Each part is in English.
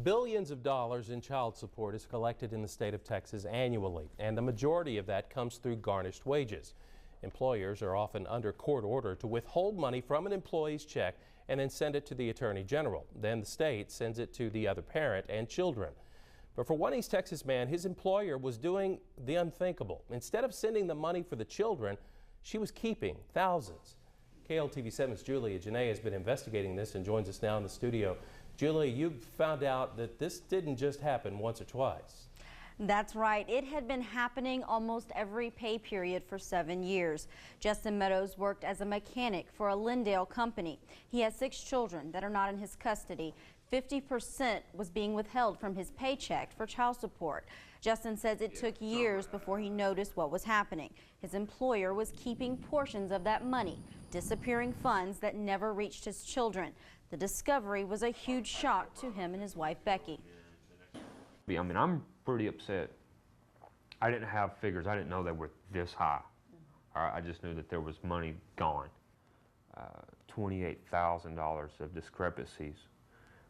Billions of dollars in child support is collected in the state of Texas annually, and the majority of that comes through garnished wages. Employers are often under court order to withhold money from an employee's check and then send it to the Attorney General. Then the state sends it to the other parent and children. But for one East Texas man, his employer was doing the unthinkable. Instead of sending the money for the children, she was keeping thousands. KLTV 7's Julia Janae has been investigating this and joins us now in the studio. Julia, you found out that this didn't just happen once or twice. That's right. It had been happening almost every pay period for 7 years. Justin Meadows worked as a mechanic for a Lindale company. He has 6 children that are not in his custody. 50% was being withheld from his paycheck for child support. Justin says it took years before he noticed what was happening. His employer was keeping portions of that money, disappearing funds that never reached his children. The discovery was a huge shock to him and his wife, Becky. I mean, I'm pretty upset. I didn't have figures. I didn't know they were this high. I just knew that there was money gone. $28,000 of discrepancies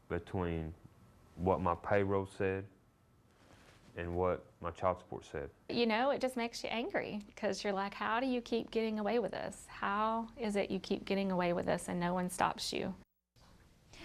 between what my payroll said and what my child support said. You know, it just makes you angry because you're like, how do you keep getting away with this? How is it you keep getting away with this and no one stops you?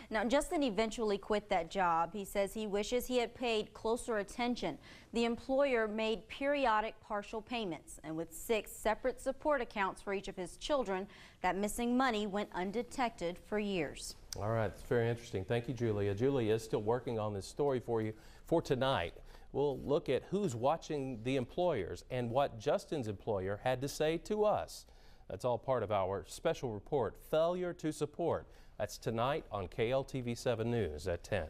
Now, Justin eventually quit that job. He says he wishes he had paid closer attention. The employer made periodic partial payments, and with 6 separate support accounts for each of his children, that missing money went undetected for years. All right, it's very interesting. Thank you, Julia. Julia is still working on this story for you for tonight. We'll look at who's watching the employers and what Justin's employer had to say to us. That's all part of our special report, Failure to Support. That's tonight on KLTV 7 News at 10.